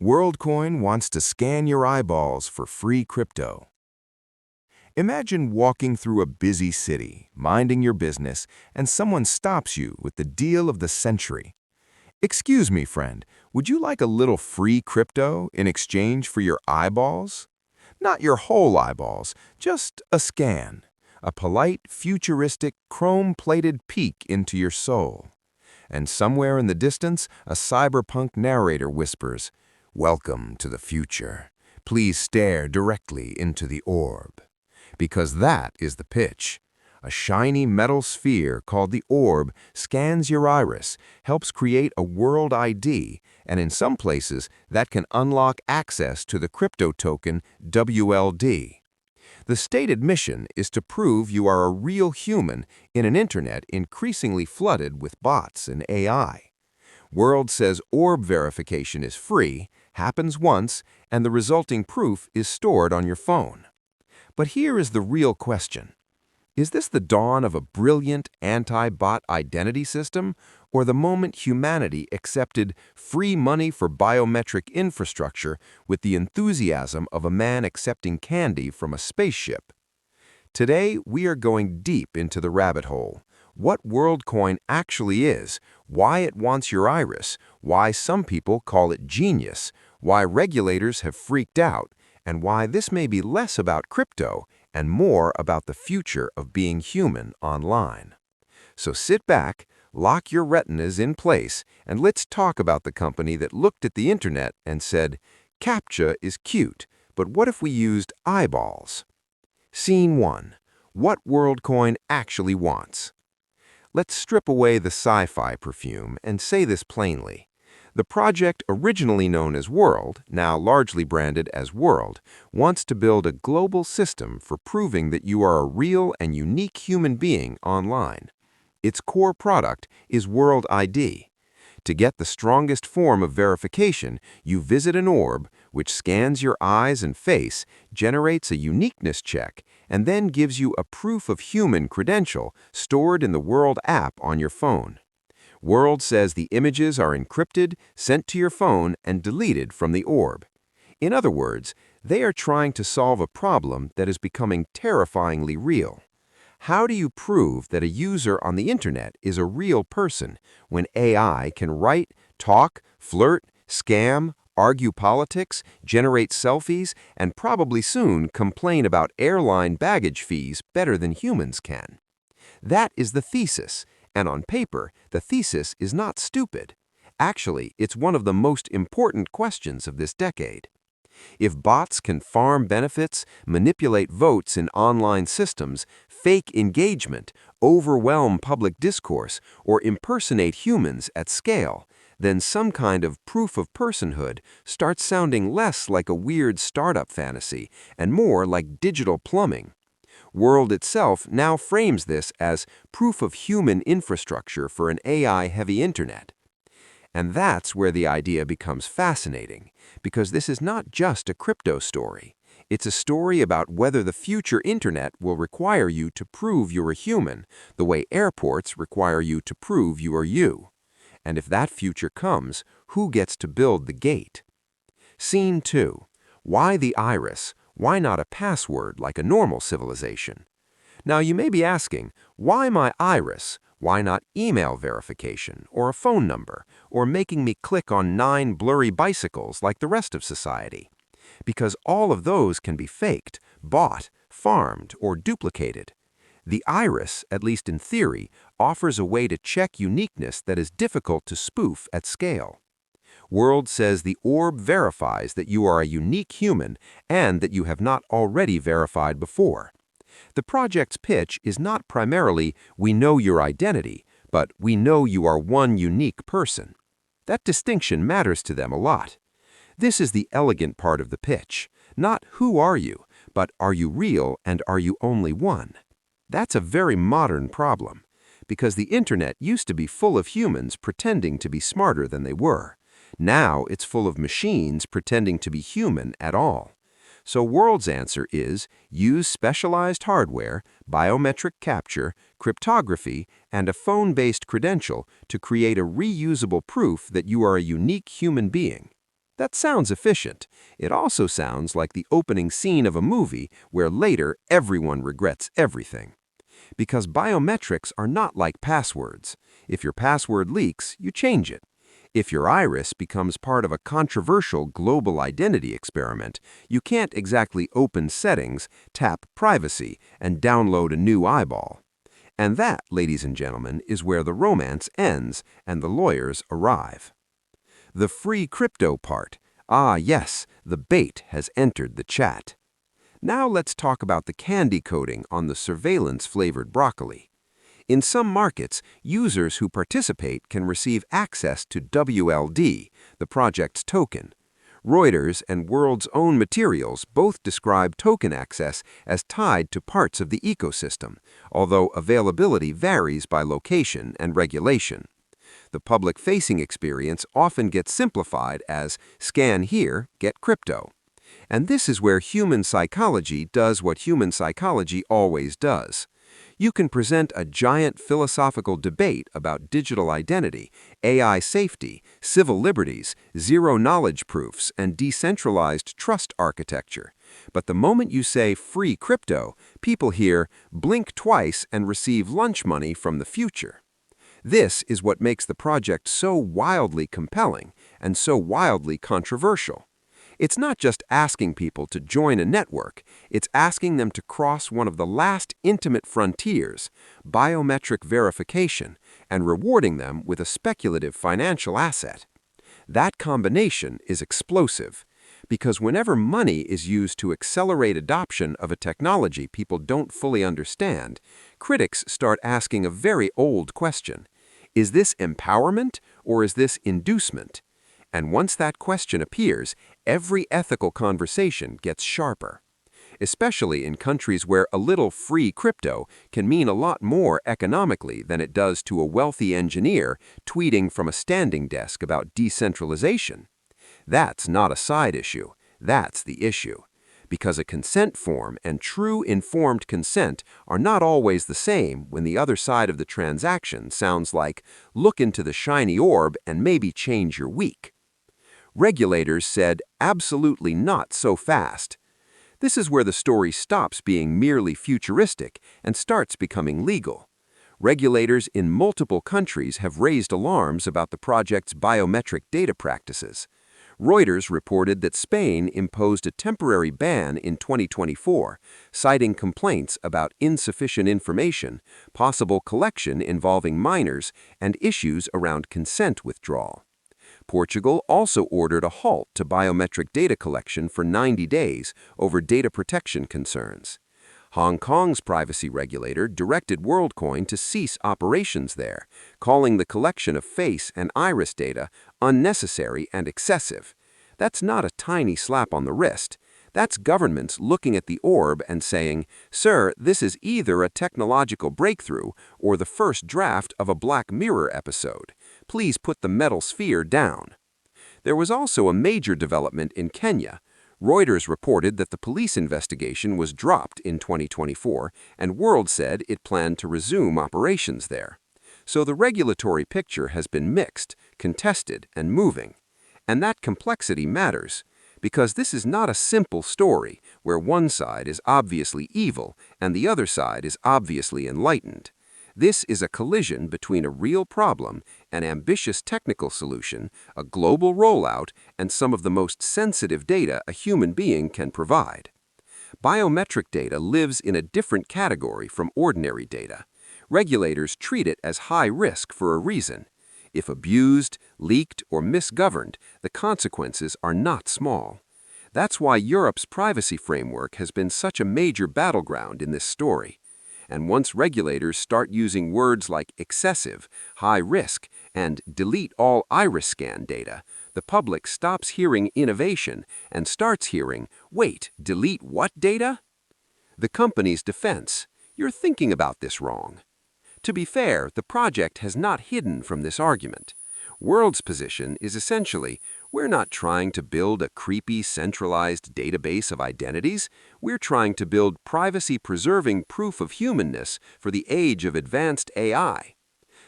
Worldcoin wants to scan your eyeballs for free crypto. Imagine walking through a busy city, minding your business, and someone stops you with the deal of the century. Excuse me, friend, would you like a little free crypto in exchange for your eyeballs? Not your whole eyeballs, just a scan. A polite, futuristic, chrome-plated peek into your soul. And somewhere in the distance, a cyberpunk narrator whispers, "Welcome to the future. Please stare directly into the orb." Because that is the pitch. A shiny metal sphere called the orb scans your iris, helps create a world ID, and in some places that can unlock access to the crypto token WLD. The stated mission is to prove you are a real human in an internet increasingly flooded with bots and AI. World says orb verification is free, happens once, and the resulting proof is stored on your phone. But here is the real question. Is this the dawn of a brilliant anti-bot identity system, or the moment humanity accepted free money for biometric infrastructure with the enthusiasm of a man accepting candy from a spaceship? Today, we are going deep into the rabbit hole. What WorldCoin actually is, why it wants your iris, why some people call it genius, why regulators have freaked out, and why this may be less about crypto and more about the future of being human online. So sit back, lock your retinas in place, and let's talk about the company that looked at the internet and said, "CAPTCHA is cute, but what if we used eyeballs?" Scene 1. What WorldCoin actually wants. Let's strip away the sci-fi perfume and say this plainly. The project, originally known as World, now largely branded as World, wants to build a global system for proving that you are a real and unique human being online. Its core product is World ID. To get the strongest form of verification, you visit an orb, which scans your eyes and face, generates a uniqueness check, and then gives you a proof of human credential stored in the World app on your phone. World says the images are encrypted, sent to your phone, and deleted from the orb. In other words, they are trying to solve a problem that is becoming terrifyingly real. How do you prove that a user on the internet is a real person when AI can write, talk, flirt, scam, argue politics, generate selfies, and probably soon complain about airline baggage fees better than humans can? That is the thesis. And on paper, the thesis is not stupid. Actually, it's one of the most important questions of this decade. If bots can farm benefits, manipulate votes in online systems, fake engagement, overwhelm public discourse, or impersonate humans at scale, then some kind of proof of personhood starts sounding less like a weird startup fantasy and more like digital plumbing. World itself now frames this as proof of human infrastructure for an AI-heavy internet. And that's where the idea becomes fascinating, because this is not just a crypto story. It's a story about whether the future internet will require you to prove you're a human, the way airports require you to prove you are you. And if that future comes, who gets to build the gate? Scene 2. Why the iris? Why not a password like a normal civilization? Now you may be asking, why my iris? Why not email verification, or a phone number, or making me click on 9 blurry bicycles like the rest of society? Because all of those can be faked, bought, farmed, or duplicated. The iris, at least in theory, offers a way to check uniqueness that is difficult to spoof at scale. World says the orb verifies that you are a unique human and that you have not already verified before. The project's pitch is not primarily, "We know your identity," but "We know you are one unique person." That distinction matters to them a lot. This is the elegant part of the pitch. Not "Who are you?" but "Are you real and are you only one?" That's a very modern problem, because the internet used to be full of humans pretending to be smarter than they were. Now it's full of machines pretending to be human at all. So World's answer is use specialized hardware, biometric capture, cryptography, and a phone-based credential to create a reusable proof that you are a unique human being. That sounds efficient. It also sounds like the opening scene of a movie where later everyone regrets everything. Because biometrics are not like passwords. If your password leaks, you change it. If your iris becomes part of a controversial global identity experiment, you can't exactly open settings, tap privacy, and download a new eyeball. And that, ladies and gentlemen, is where the romance ends and the lawyers arrive. The free crypto part. Ah, yes, the bait has entered the chat. Now let's talk about the candy coating on the surveillance-flavored broccoli. In some markets, users who participate can receive access to WLD, the project's token. Reuters and World's Own Materials both describe token access as tied to parts of the ecosystem, although availability varies by location and regulation. The public-facing experience often gets simplified as scan here, get crypto. And this is where human psychology does what human psychology always does. You can present a giant philosophical debate about digital identity, AI safety, civil liberties, zero-knowledge proofs, and decentralized trust architecture. But the moment you say free crypto, people hear blink twice and receive lunch money from the future. This is what makes the project so wildly compelling and so wildly controversial. It's not just asking people to join a network, it's asking them to cross one of the last intimate frontiers, biometric verification, and rewarding them with a speculative financial asset. That combination is explosive, because whenever money is used to accelerate adoption of a technology people don't fully understand, critics start asking a very old question. Is this empowerment or is this inducement? And once that question appears, every ethical conversation gets sharper. Especially in countries where a little free crypto can mean a lot more economically than it does to a wealthy engineer tweeting from a standing desk about decentralization. That's not a side issue, that's the issue. Because a consent form and true informed consent are not always the same when the other side of the transaction sounds like, look into the shiny orb and maybe change your week. Regulators said, absolutely not so fast. This is where the story stops being merely futuristic and starts becoming legal. Regulators in multiple countries have raised alarms about the project's biometric data practices. Reuters reported that Spain imposed a temporary ban in 2024, citing complaints about insufficient information, possible collection involving minors, and issues around consent withdrawal. Portugal also ordered a halt to biometric data collection for 90 days over data protection concerns. Hong Kong's privacy regulator directed Worldcoin to cease operations there, calling the collection of face and iris data unnecessary and excessive. That's not a tiny slap on the wrist. That's governments looking at the orb and saying, "Sir, this is either a technological breakthrough or the first draft of a Black Mirror episode. Please put the metal sphere down." There was also a major development in Kenya. Reuters reported that the police investigation was dropped in 2024, and World said it planned to resume operations there. So the regulatory picture has been mixed, contested, and moving. And that complexity matters, because this is not a simple story where one side is obviously evil and the other side is obviously enlightened. This is a collision between a real problem, an ambitious technical solution, a global rollout, and some of the most sensitive data a human being can provide. Biometric data lives in a different category from ordinary data. Regulators treat it as high risk for a reason. If abused, leaked, or misgoverned, the consequences are not small. That's why Europe's privacy framework has been such a major battleground in this story. And once regulators start using words like excessive, high risk, and delete all iris scan data, the public stops hearing innovation and starts hearing, wait, delete what data? The company's defense, you're thinking about this wrong. To be fair, the project has not hidden from this argument. World's position is essentially, we're not trying to build a creepy, centralized database of identities. We're trying to build privacy-preserving proof of humanness for the age of advanced AI.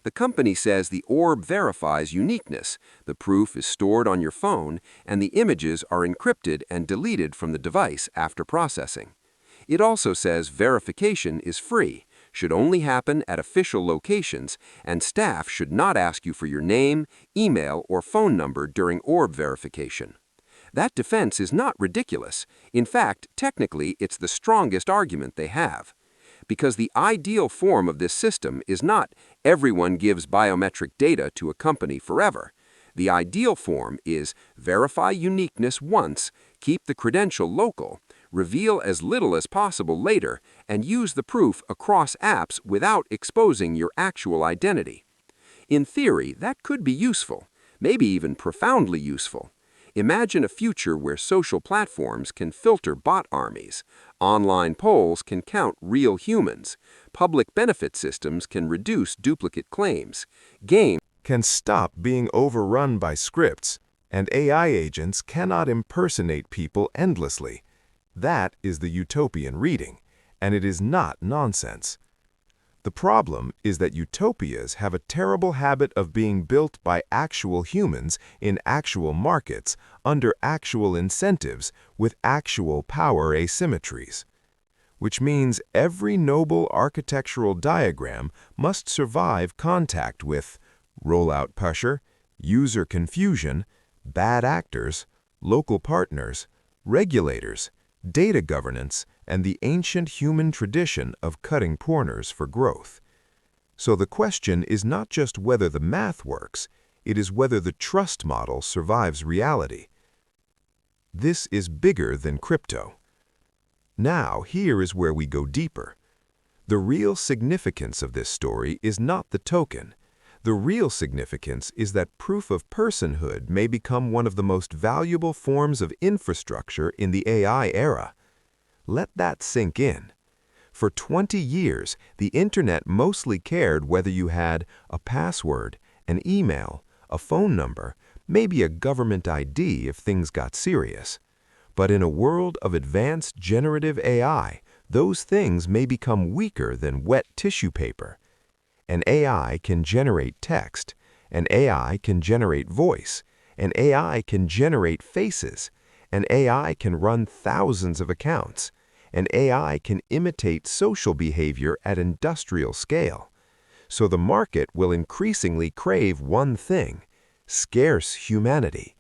The company says the orb verifies uniqueness, the proof is stored on your phone, and the images are encrypted and deleted from the device after processing. It also says verification is free, should only happen at official locations, and staff should not ask you for your name, email, or phone number during orb verification. That defense is not ridiculous. In fact, technically, it's the strongest argument they have. Because the ideal form of this system is not everyone gives biometric data to a company forever. The ideal form is verify uniqueness once, keep the credential local, reveal as little as possible later, and use the proof across apps without exposing your actual identity. In theory, that could be useful, maybe even profoundly useful. Imagine a future where social platforms can filter bot armies, online polls can count real humans, public benefit systems can reduce duplicate claims, games can stop being overrun by scripts, and AI agents cannot impersonate people endlessly. That is the utopian reading, and it is not nonsense. The problem is that utopias have a terrible habit of being built by actual humans in actual markets under actual incentives with actual power asymmetries, which means every noble architectural diagram must survive contact with rollout pressure, user confusion, bad actors, local partners, regulators, data governance, and the ancient human tradition of cutting corners for growth. So the question is not just whether the math works, it is whether the trust model survives reality. This is bigger than crypto. Now, here is where we go deeper. The real significance of this story is not the token. The real significance is that proof of personhood may become one of the most valuable forms of infrastructure in the AI era. Let that sink in. For 20 years, the internet mostly cared whether you had a password, an email, a phone number, maybe a government ID if things got serious. But in a world of advanced generative AI, those things may become weaker than wet tissue paper. An AI can generate text, an AI can generate voice, an AI can generate faces, an AI can run thousands of accounts, an AI can imitate social behavior at industrial scale. So the market will increasingly crave one thing: scarce humanity.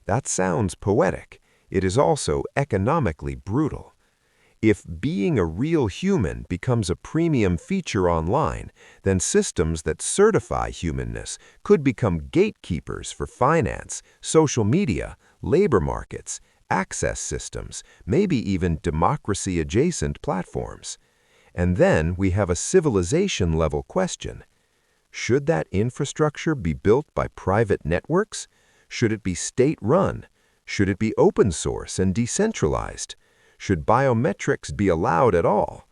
That sounds poetic. It is also economically brutal. If being a real human becomes a premium feature online, then systems that certify humanness could become gatekeepers for finance, social media, labor markets, access systems, maybe even democracy-adjacent platforms. And then we have a civilization-level question. Should that infrastructure be built by private networks? Should it be state-run? Should it be open source and decentralized? Should biometrics be allowed at all?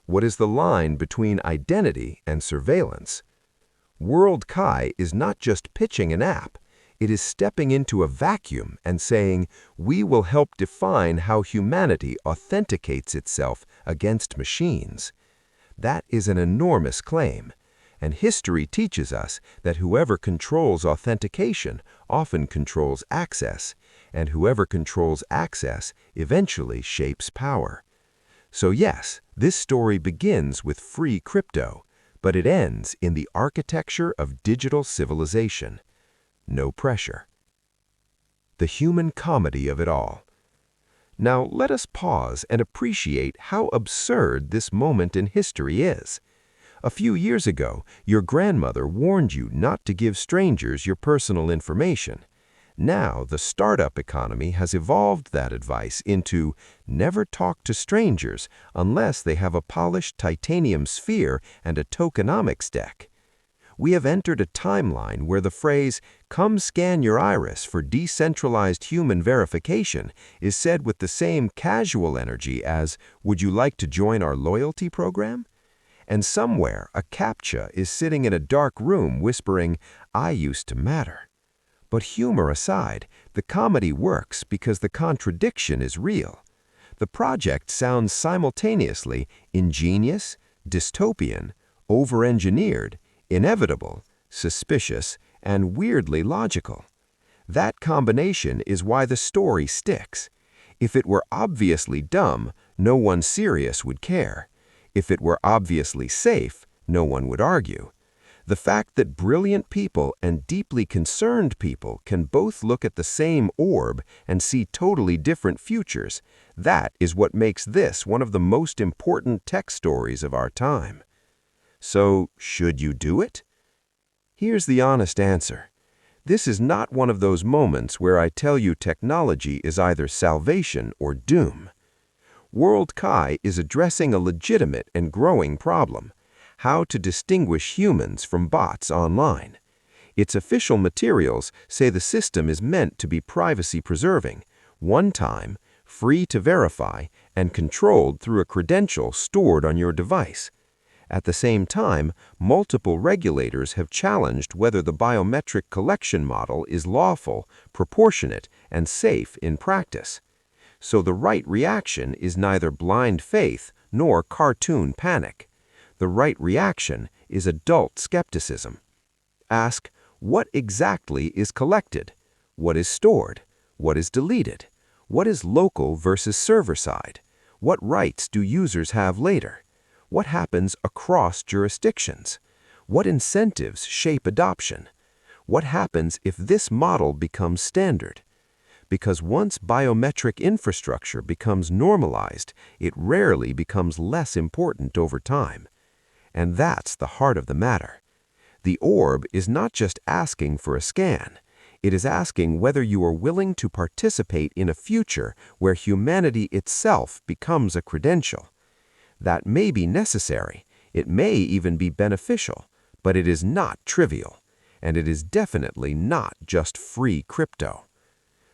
What is the line between identity and surveillance? Worldcoin is not just pitching an app. It is stepping into a vacuum and saying, we will help define how humanity authenticates itself against machines. That is an enormous claim, and history teaches us that whoever controls authentication often controls access, and whoever controls access eventually shapes power. So yes, this story begins with free crypto, but it ends in the architecture of digital civilization. No pressure. The human comedy of it all. Now let us pause and appreciate how absurd this moment in history is. A few years ago, your grandmother warned you not to give strangers your personal information. Now, the startup economy has evolved that advice into never talk to strangers unless they have a polished titanium sphere and a tokenomics deck. We have entered a timeline where the phrase, "Come scan your iris for decentralized human verification," is said with the same casual energy as, "Would you like to join our loyalty program?" And somewhere, a CAPTCHA is sitting in a dark room whispering, "I used to matter." But humor aside, the comedy works because the contradiction is real. The project sounds simultaneously ingenious, dystopian, over-engineered, Inevitable, suspicious, and weirdly logical. That combination is why the story sticks. If it were obviously dumb, no one serious would care. If it were obviously safe, no one would argue. The fact that brilliant people and deeply concerned people can both look at the same orb and see totally different futures, that is what makes this one of the most important tech stories of our time. So, should you do it? Here's the honest answer. This is not one of those moments where I tell you technology is either salvation or doom. WorldCai is addressing a legitimate and growing problem: how to distinguish humans from bots online. Its official materials say the system is meant to be privacy-preserving, one-time, free to verify, and controlled through a credential stored on your device. At the same time, multiple regulators have challenged whether the biometric collection model is lawful, proportionate, and safe in practice. So the right reaction is neither blind faith nor cartoon panic. The right reaction is adult skepticism. Ask, what exactly is collected? What is stored? What is deleted? What is local versus server-side? What rights do users have later? What happens across jurisdictions? What incentives shape adoption? What happens if this model becomes standard? Because once biometric infrastructure becomes normalized, it rarely becomes less important over time. And that's the heart of the matter. The orb is not just asking for a scan. It is asking whether you are willing to participate in a future where humanity itself becomes a credential. That may be necessary, it may even be beneficial, but it is not trivial, and it is definitely not just free crypto.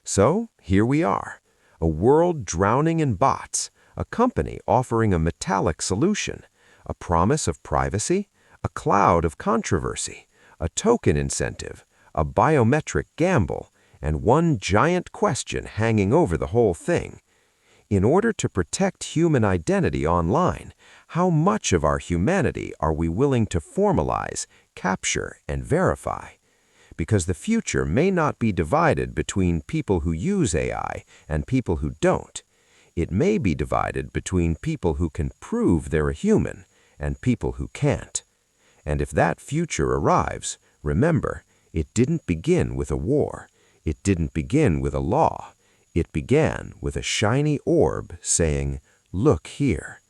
So, here we are, a world drowning in bots, a company offering a metallic solution, a promise of privacy, a cloud of controversy, a token incentive, a biometric gamble, and one giant question hanging over the whole thing. In order to protect human identity online, how much of our humanity are we willing to formalize, capture, and verify? Because the future may not be divided between people who use AI and people who don't. It may be divided between people who can prove they're a human and people who can't. And if that future arrives, remember, it didn't begin with a war. It didn't begin with a law. It began with a shiny orb saying, "Look here."